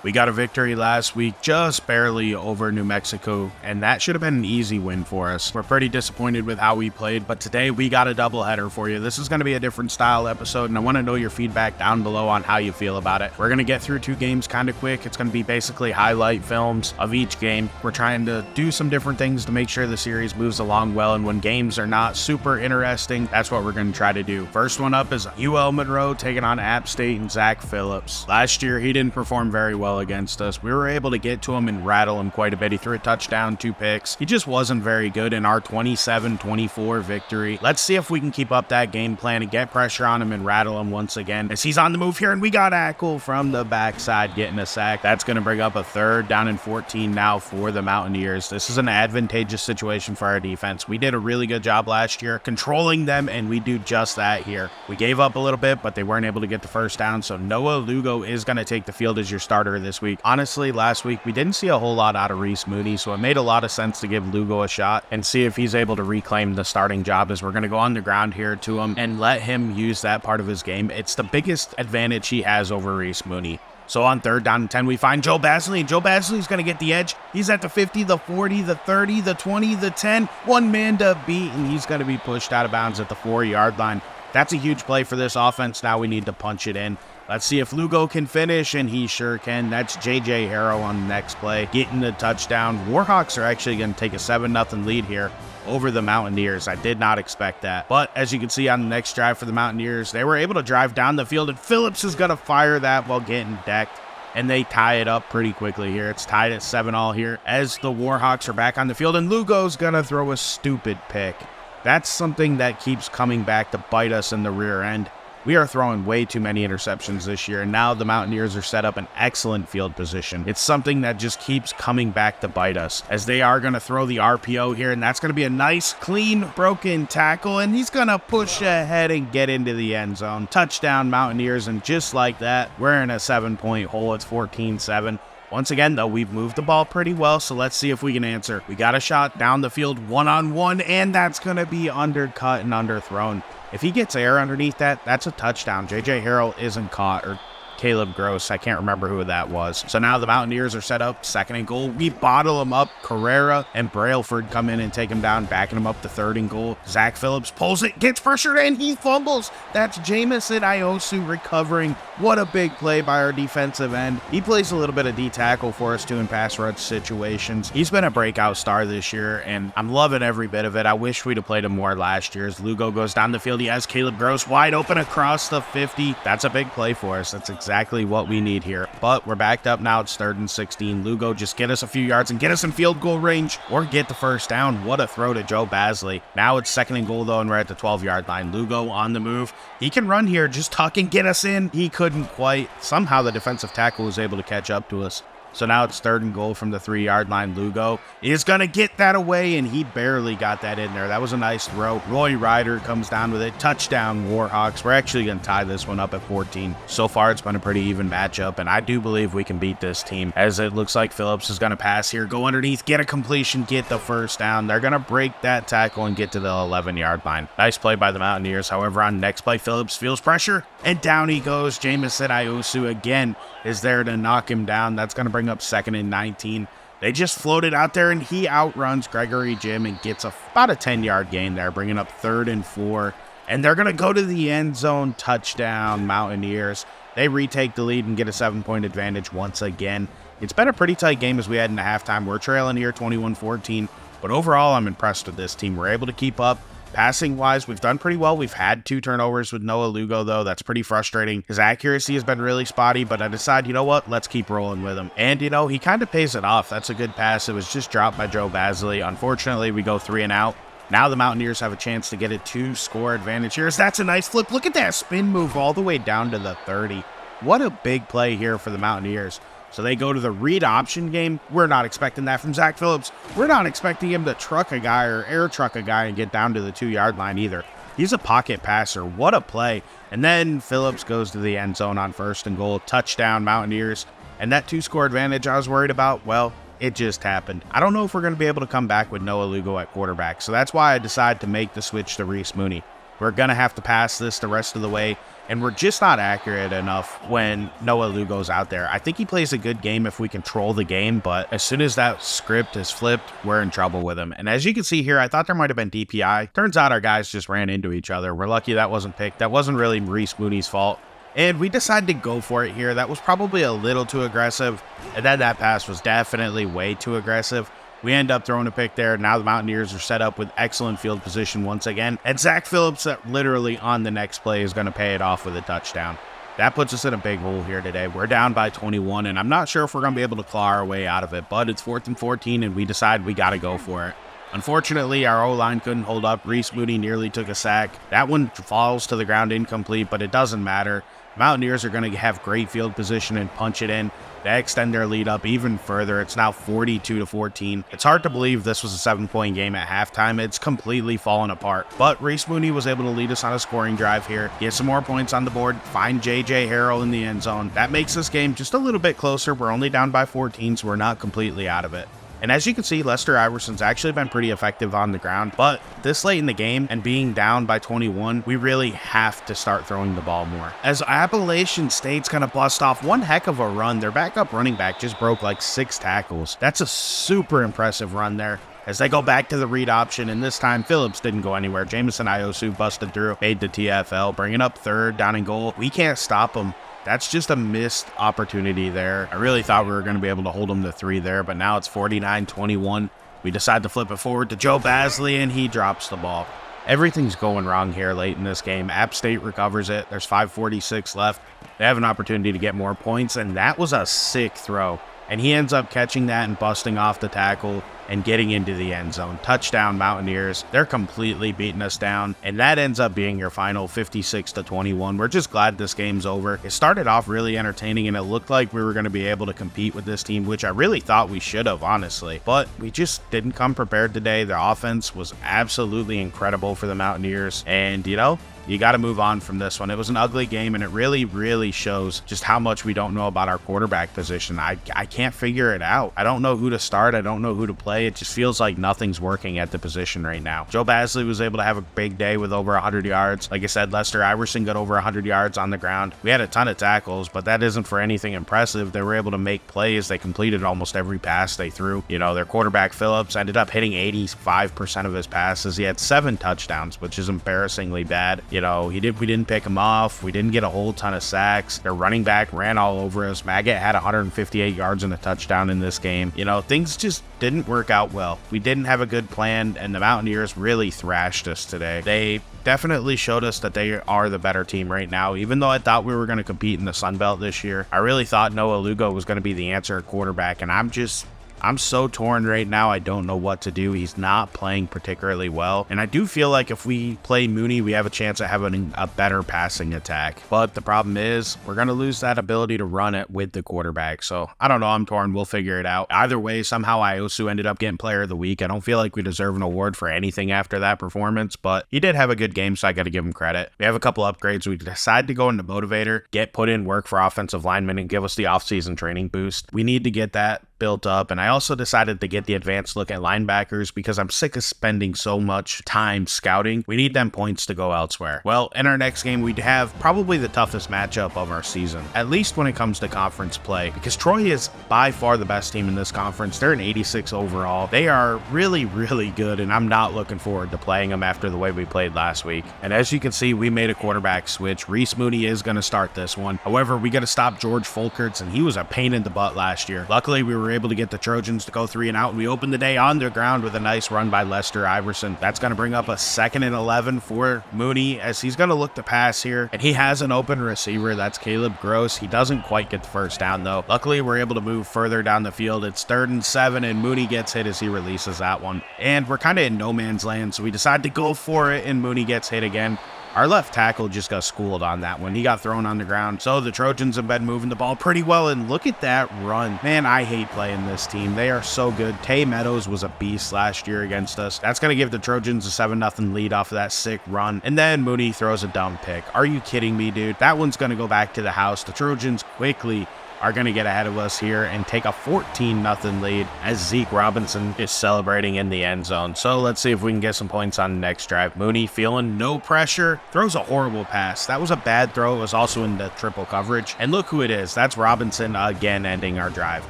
We got a victory last week, just barely over New Mexico, and that should have been an easy win for us. We're pretty disappointed with how we played, but today we got a doubleheader for you. This is going to be a different style episode, and I want to know your feedback down below on how you feel about it. We're going to get through two games kind of quick. It's going to be basically highlight films of each game. We're trying to do some different things to make sure the series moves along well, and when games are not super interesting, that's what we're going to try to do. First one up is UL-Monroe taking on App State and Zach Phillips. Last year, he didn't perform very well against us. We were able to get to him and rattle him quite a bit. He threw a touchdown, 2 picks. He just wasn't very good in our 27-24 victory. Let's see if we can keep up that game plan and get pressure on him and rattle him once again as he's on the move here, and we got Ackle from the backside getting a sack. That's going to bring up a third down and 14 now for the Mountaineers. This is an advantageous situation for our defense. We did a really good job last year controlling them, and we do just that here. We gave up a little bit, but they weren't able to get the first down, so Noah Lugo is going to take the field as your starter this week. Honestly, last week we didn't see a whole lot out of Reese Moody, so it made a lot of sense to give Lugo a shot and see if he's able to reclaim the starting job, as we're going to go on the ground here to him and let him use that part of his game. It's the biggest advantage he has over Reese Moody. So on third down and 10, we find Joe Basley, and Joe Basley's going to get the edge. He's at the 50, the 40, the 30, the 20, the 10. One man to beat, and he's going to be pushed out of bounds at the 4-yard line. That's a huge play for this offense. Now we need to punch it in. Let's see if Lugo can finish, and he sure can. That's J.J. Harrow on the next play, getting the touchdown. Warhawks are actually going to take a 7-0 lead here over the Mountaineers. I did not expect that. But as you can see on the next drive for the Mountaineers, they were able to drive down the field, and Phillips is going to fire that while getting decked, and they tie it up pretty quickly here. It's tied at 7-7 here as the Warhawks are back on the field, and Lugo's going to throw a stupid pick. That's something that keeps coming back to bite us in the rear end. We are throwing way too many interceptions this year, and now the Mountaineers are set up in excellent field position. It's something that just keeps coming back to bite us, as they are going to throw the RPO here, and that's going to be a nice, clean, broken tackle, and he's going to push ahead and get into the end zone. Touchdown, Mountaineers, and just like that, we're in a 7-point hole. It's 14-7. Once again, though, we've moved the ball pretty well, so let's see if we can answer. We got a shot down the field, one-on-one, and that's going to be undercut and underthrown. If he gets air underneath that, that's a touchdown. J.J. Harrell isn't caught, or Caleb Gross. I can't remember who that was. So now the Mountaineers are set up, 2nd and goal. We bottle him up. Carrera and Brailford come in and take him down, backing him up to 3rd and goal. Zach Phillips pulls it, gets pressured, and he fumbles. That's Jamison Iosu recovering. What a big play by our defensive end. He plays a little bit of D-tackle for us, too, in pass rush situations. He's been a breakout star this year, and I'm loving every bit of it. I wish we'd have played him more last year. As Lugo goes down the field, he has Caleb Gross wide open across the 50. That's a big play for us. That's exactly what we need here. But we're backed up now. It's 3rd and 16. Lugo, just get us a few yards and get us in field goal range, or get the first down. What a throw to Joe Basley. Now it's 2nd and goal, though, and we're at the 12-yard line. Lugo on the move. He can run here, just tuck and get us in. He couldn't quite. Somehow the defensive tackle was able to catch up to us. So now it's 3rd and goal from the 3-yard line. Lugo is going to get that away, and he barely got that in there. That was a nice throw. Roy Ryder comes down with it. Touchdown, Warhawks. We're actually going to tie this one up at 14. So far, it's been a pretty even matchup, and I do believe we can beat this team, as it looks like Phillips is going to pass here, go underneath, get a completion, get the first down. They're going to break that tackle and get to the 11-yard line. Nice play by the Mountaineers. However, on next play, Phillips feels pressure, and down he goes. Jamison Iosu again is there to knock him down. That's going to bring up 2nd and 19. They just floated out there, and he outruns Gregory Jim and gets about a 10-yard gain there, bringing up 3rd and 4. And they're going to go to the end zone. Touchdown, Mountaineers. They retake the lead and get a 7-point advantage once again. It's been a pretty tight game as we head into halftime. We're trailing here 21-14, but overall, I'm impressed with this team. We're able to keep up. Passing-wise, we've done pretty well. We've had 2 turnovers with Noah Lugo, though. That's pretty frustrating. His accuracy has been really spotty, but I decide, you know what? Let's keep rolling with him. And, you know, he kind of pays it off. That's a good pass. It was just dropped by Joe Basley. Unfortunately, we go 3 and out. Now the Mountaineers have a chance to get a 2-score advantage here. That's a nice flip. Look at that spin move all the way down to the 30. What a big play here for the Mountaineers. So they go to the read option game. We're not expecting that from Zach Phillips. We're not expecting him to truck a guy or air truck a guy and get down to the 2-yard line either. He's a pocket passer. What a play. And then Phillips goes to the end zone on 1st and goal. Touchdown, Mountaineers. And that 2-score advantage I was worried about, well, it just happened. I don't know if we're going to be able to come back with Noah Lugo at quarterback. So that's why I decided to make the switch to Reese Moody. We're going to have to pass this the rest of the way. and we're just not accurate enough when Noah Lugo's out there. I think he plays a good game if we control the game, but as soon as that script is flipped, we're in trouble with him. And as you can see here, I thought there might have been DPI. Turns out our guys just ran into each other. We're lucky that wasn't picked. That wasn't really Reese Mooney's fault. And we decided to go for it here. That was probably a little too aggressive. And then that pass was definitely way too aggressive. We end up throwing a pick there. Now the Mountaineers are set up with excellent field position once again. And Zach Phillips, literally on the next play, is going to pay it off with a touchdown. That puts us in a big hole here today. We're down by 21, and I'm not sure if we're going to be able to claw our way out of it. But it's 4th and 14, and we decide we got to go for it. Unfortunately, our O-line couldn't hold up. Reese Mooney nearly took a sack. That one falls to the ground incomplete, but it doesn't matter. Mountaineers are going to have great field position and punch it in. They extend their lead up even further. It's now 42-14. It's hard to believe this was a 7-point game at halftime. It's completely fallen apart. But Reese Mooney was able to lead us on a scoring drive here, get some more points on the board, find J.J. Harrell in the end zone. That makes this game just a little bit closer. We're only down by 14, so we're not completely out of it. And as you can see, Lester Iverson's actually been pretty effective on the ground, but this late in the game and being down by 21, we really have to start throwing the ball more. As Appalachian State's gonna bust off one heck of a run, their backup running back just broke like 6 tackles. That's a super impressive run there. As they go back to the read option, and this time Phillips didn't go anywhere. Jamison Iosu busted through, made the TFL, bringing up 3rd down and goal. We can't stop them. That's just a missed opportunity there. I really thought we were going to be able to hold them to 3 there, but now it's 49-21. We decide to flip it forward to Joe Basley, and he drops the ball. Everything's going wrong here late in this game. App State recovers it. There's 5:46 left. They have an opportunity to get more points, and that was a sick throw. And he ends up catching that and busting off the tackle and getting into the end zone. Touchdown Mountaineers. They're completely beating us down, and that ends up being your final 56-21. We're just glad this game's over. It started off really entertaining, and it looked like we were going to be able to compete with this team, which I really thought we should have, honestly. But we just didn't come prepared today. The offense was absolutely incredible for the Mountaineers, and you got to move on from this one. It was an ugly game, and it really, really shows just how much we don't know about our quarterback position. I can't figure it out. I don't know who to start. I don't know who to play. It just feels like nothing's working at the position right now. Joe Basley was able to have a big day with over 100 yards. Like I said, Lester Iverson got over 100 yards on the ground. We had a ton of tackles, but that isn't for anything impressive. They were able to make plays. They completed almost every pass they threw. Their quarterback, Phillips, ended up hitting 85% of his passes. He had 7 touchdowns, which is embarrassingly bad. We didn't pick him off. We didn't get a whole ton of sacks. Their running back ran all over us. Maggot had 158 yards and a touchdown in this game. Things just didn't work out well. We didn't have a good plan, and the Mountaineers really thrashed us today. They definitely showed us that they are the better team right now. Even though I thought we were going to compete in the Sun Belt this year, I really thought Noah Lugo was going to be the answer at quarterback, and I'm so torn right now. I don't know what to do. He's not playing particularly well. And I do feel like if we play Mooney, we have a chance at having a better passing attack. But the problem is we're going to lose that ability to run it with the quarterback. So I don't know. I'm torn. We'll figure it out. Either way, somehow Iosu ended up getting player of the week. I don't feel like we deserve an award for anything after that performance, but he did have a good game, so I got to give him credit. We have a couple upgrades. We decided to go into Motivator, get put in work for offensive linemen, and give us the offseason training boost. We need to get that built up, and I also decided to get the advanced look at linebackers because I'm sick of spending so much time scouting. We need them points to go elsewhere. Well, in our next game, we'd have probably the toughest matchup of our season, at least when it comes to conference play, because Troy is by far the best team in this conference. They're an 86 overall. They are really, really good, and I'm not looking forward to playing them after the way we played last week. And as you can see, we made a quarterback switch. Reese Mooney is going to start this one. However, we got to stop George Folkerts, and he was a pain in the butt last year. Luckily, we were able to get the Trojans to go 3 and out, and we opened the day on the ground with a nice run by Lester Iverson. That's going to bring up a 2nd and 11 for Mooney, as he's going to look to pass here, and he has an open receiver. That's Caleb Gross. He doesn't quite get the first down, though. Luckily, we're able to move further down the field. It's 3rd and 7, and Mooney gets hit as he releases that one. And we're kind of in no man's land, so we decide to go for it, and Mooney gets hit again. Our left tackle just got schooled on that one. He got thrown on the ground. So the Trojans have been moving the ball pretty well, and look at that run. Man, I hate playing this team. They are so good. Tay Meadows was a beast last year against us. That's going to give the Trojans a 7-0 lead off of that sick run. And then Mooney throws a dumb pick. Are you kidding me, dude? That one's going to go back to the house. The Trojans quickly are going to get ahead of us here and take a 14-0 lead as Zeke Robinson is celebrating in the end zone. So let's see if we can get some points on the next drive. Mooney feeling no pressure, throws a horrible pass. That was a bad throw. It was also in the triple coverage. And look who it is. That's Robinson again ending our drive.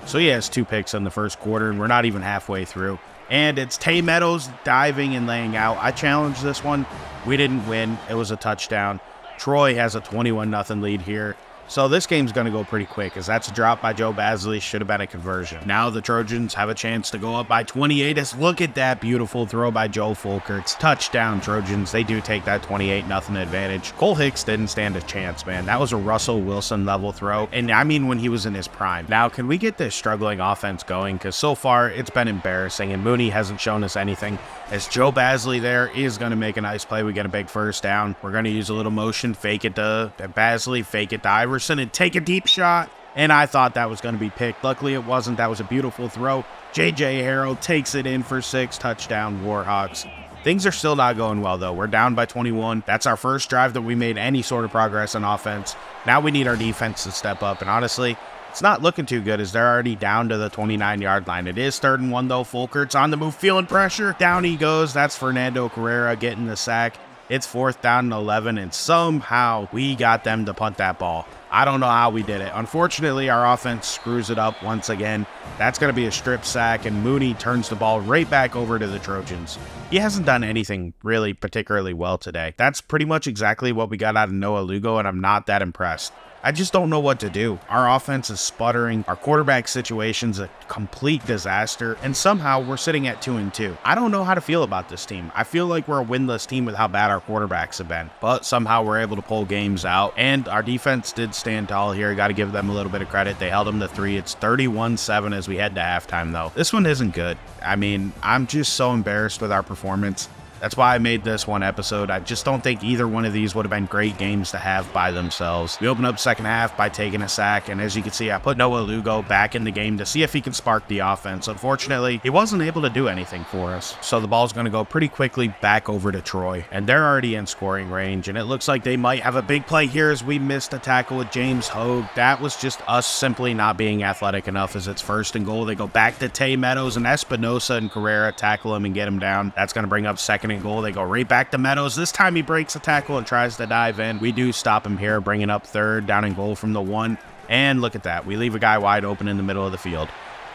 So he has 2 picks in the first quarter, and we're not even halfway through. And it's Tay Meadows diving and laying out. I challenged this one. We didn't win. It was a touchdown. Troy has a 21-0 lead here. So this game's going to go pretty quick, as that's a drop by Joe Basley. Should have been a conversion. Now the Trojans have a chance to go up by 28. As look at that beautiful throw by Joe Fulkerts. Touchdown, Trojans. They do take that 28-0 advantage. Cole Hicks didn't stand a chance, man. That was a Russell Wilson level throw, and I mean when he was in his prime. Now, can we get this struggling offense going? Because so far, it's been embarrassing, and Mooney hasn't shown us anything. As Joe Basley there is going to make a nice play. We get a big first down. We're going to use a little motion. Fake it to Basley. Fake it to Iverson. And take a deep shot, and I thought that was going to be picked. Luckily it wasn't. That was a beautiful throw. JJ Harrell takes it in for 6. Touchdown, Warhawks. Things are still not going well though. We're down by 21. That's our first drive that we made any sort of progress on offense. Now we need our defense to step up, and honestly, it's not looking too good as they're already down to the 29-yard line. It is 3rd and 1 though. Fulkert's on the move, feeling pressure. Down he goes. That's Fernando Carrera getting the sack. It's 4th down and 11, and somehow we got them to punt that ball. I don't know how we did it. Unfortunately, our offense screws it up once again. That's going to be a strip sack, and Mooney turns the ball right back over to the Trojans. He hasn't done anything really particularly well today. That's pretty much exactly what we got out of Noah Lugo, and I'm not that impressed. I just don't know what to do. Our offense is sputtering. Our quarterback situation's a complete disaster, and somehow we're sitting at 2-2. I don't know how to feel about this team. I feel like we're a winless team with how bad our quarterbacks have been, but somehow we're able to pull games out, and our defense did stand tall here. Got to give them a little bit of credit. They held them to 3. It's 31-7 as we head to halftime, though. This one isn't good. I mean, I'm just so embarrassed with our performance. That's why I made this one episode. I just don't think either one of these would have been great games to have by themselves. We open up second half by taking a sack, and as you can see, I put Noah Lugo back in the game to see if he can spark the offense. Unfortunately, he wasn't able to do anything for us. So the ball's going to go pretty quickly back over to Troy, and they're already in scoring range, and it looks like they might have a big play here as we missed a tackle with James Hogue. That was just us simply not being athletic enough as it's 1st and goal. They go back to Tay Meadows, and Espinosa and Carrera tackle him and get him down. That's going to bring up 2nd and goal. They go right back to Meadows. This time he breaks a tackle and tries to dive in. We do stop him here, bringing up 3rd, down and goal from the 1. And look at that. We leave a guy wide open in the middle of the field.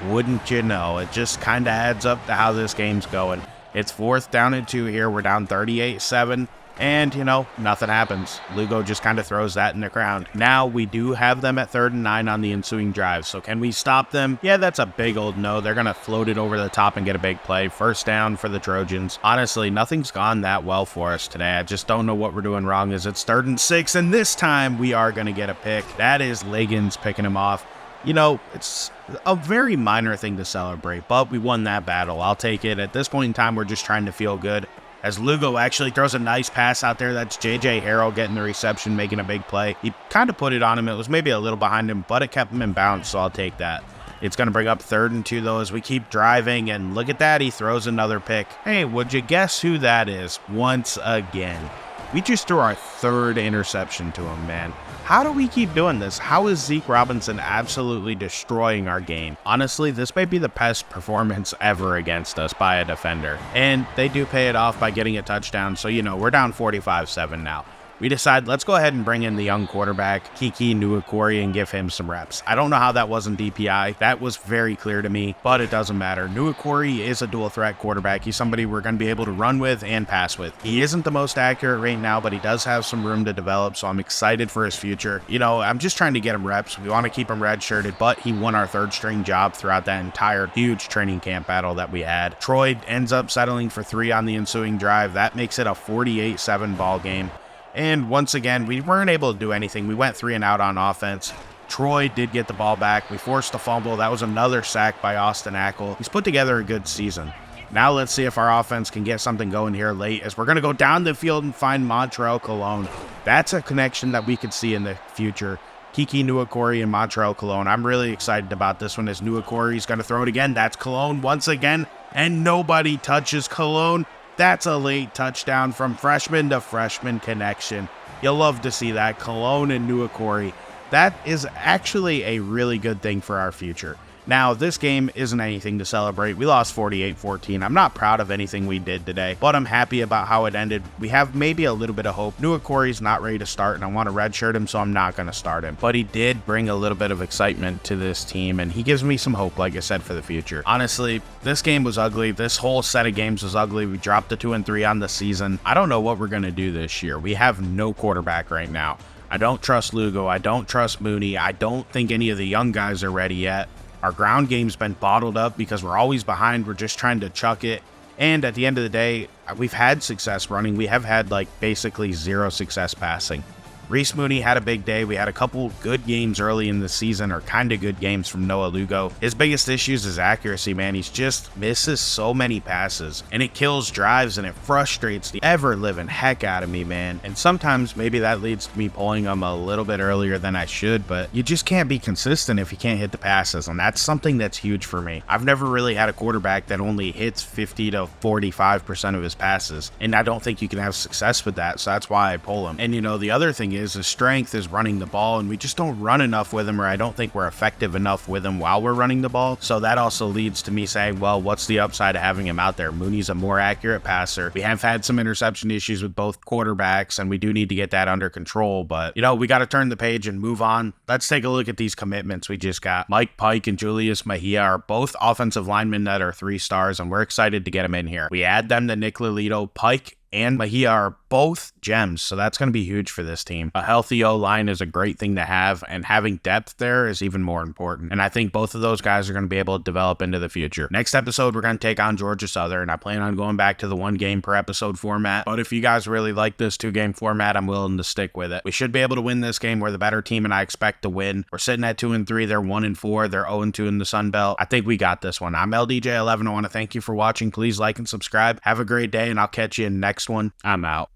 Wouldn't you know? It just kind of adds up to how this game's going. It's 4th down and 2 here. We're down 38-7. And, you know, nothing happens. Lugo just kind of throws that in the ground. Now, we do have them at 3rd and 9 on the ensuing drive. So can we stop them? Yeah, that's a big old no. They're going to float it over the top and get a big play. 1st down for the Trojans. Honestly, nothing's gone that well for us today. I just don't know what we're doing wrong as it's 3rd and 6. And this time, we are going to get a pick. That is Liggins picking him off. You know, it's a very minor thing to celebrate, but we won that battle. I'll take it. At this point in time, we're just trying to feel good. As Lugo actually throws a nice pass out there. That's JJ Harrell getting the reception, making a big play. He kind of put it on him. It was maybe a little behind him, but it kept him in bounds, so I'll take that. It's going to bring up 3rd and 2, though, as we keep driving, and look at that. He throws another pick. Hey, would you guess who that is? Once again. We just threw our 3rd interception to him, man. How do we keep doing this? How is Zeke Robinson absolutely destroying our game? Honestly, this may be the best performance ever against us by a defender. And they do pay it off by getting a touchdown, so, you know, we're down 45-7 now. We decide, let's go ahead and bring in the young quarterback, Kiki Nuakori, and give him some reps. I don't know how that wasn't DPI. That was very clear to me, but it doesn't matter. Nuakori is a dual threat quarterback. He's somebody we're going to be able to run with and pass with. He isn't the most accurate right now, but he does have some room to develop, so I'm excited for his future. You know, I'm just trying to get him reps. We want to keep him redshirted, but he won our 3rd string job throughout that entire huge training camp battle that we had. Troy ends up settling for 3 on the ensuing drive. That makes it a 48-7 ball game. And once again, we weren't able to do anything. We went 3 and out on offense. Troy did get the ball back. We forced a fumble. That was another sack by Austin Ackle. He's put together a good season. Now let's see if our offense can get something going here late, as we're going to go down the field and find Montrell Cologne. That's a connection that we could see in the future. Kiki Nuakori and Montrell Cologne. I'm really excited about this one, as Nuakori's going to throw it again. That's Cologne once again, and nobody touches Cologne. That's a late touchdown from freshman to freshman connection. You'll love to see that. Cologne and Nuakori that is actually a really good thing for our future. Now, this game isn't anything to celebrate. We lost 48-14. I'm not proud of anything we did today, but I'm happy about how it ended. We have maybe a little bit of hope. Nua Corey's not ready to start, and I want to redshirt him, so I'm not going to start him. But he did bring a little bit of excitement to this team, and he gives me some hope, like I said, for the future. Honestly, this game was ugly. This whole set of games was ugly. We dropped to 2-3 on the season. I don't know what we're going to do this year. We have no quarterback right now. I don't trust Lugo. I don't trust Mooney. I don't think any of the young guys are ready yet. Our ground game's been bottled up because we're always behind. We're just trying to chuck it. And at the end of the day, we've had success running. We have had like basically zero success passing. Reese Mooney had a big day. We had a couple good games early in the season, or kind of good games from Noah Lugo. His biggest issues is accuracy, man. He's just misses so many passes, and it kills drives, and it frustrates the ever-living heck out of me, man. And sometimes maybe that leads to me pulling him a little bit earlier than I should, but you just can't be consistent if you can't hit the passes, and that's something that's huge for me. I've never really had a quarterback that only hits 50 to 45% of his passes, and I don't think you can have success with that, so that's why I pull him. And, you know, the other thing is his strength is running the ball, and we just don't run enough with him, or I don't think we're effective enough with him while we're running the ball. So that also leads to me saying, well, what's the upside of having him out there? Mooney's a more accurate passer. We have had some interception issues with both quarterbacks, and we do need to get that under control, but, you know, we got to turn the page and move on. Let's take a look at these commitments we just got. Mike Pike and Julius Mejia are both offensive linemen that are 3 stars, and we're excited to get them in here. We add them to Nick Lolito. Pike and Mejia are both gems, so that's going to be huge for this team. A healthy O-line is a great thing to have, and having depth there is even more important. And I think both of those guys are going to be able to develop into the future. Next episode, we're going to take on Georgia Southern. I plan on going back to the 1 game per episode format, but if you guys really like this 2-game format, I'm willing to stick with it. We should be able to win this game. We're the better team, and I expect to win. We're sitting at 2-3. They're 1-4. They're 0-2 in the Sun Belt. I think we got this one. I'm LDJ11. I want to thank you for watching. Please like and subscribe. Have a great day, and I'll catch you in the next one. I'm out.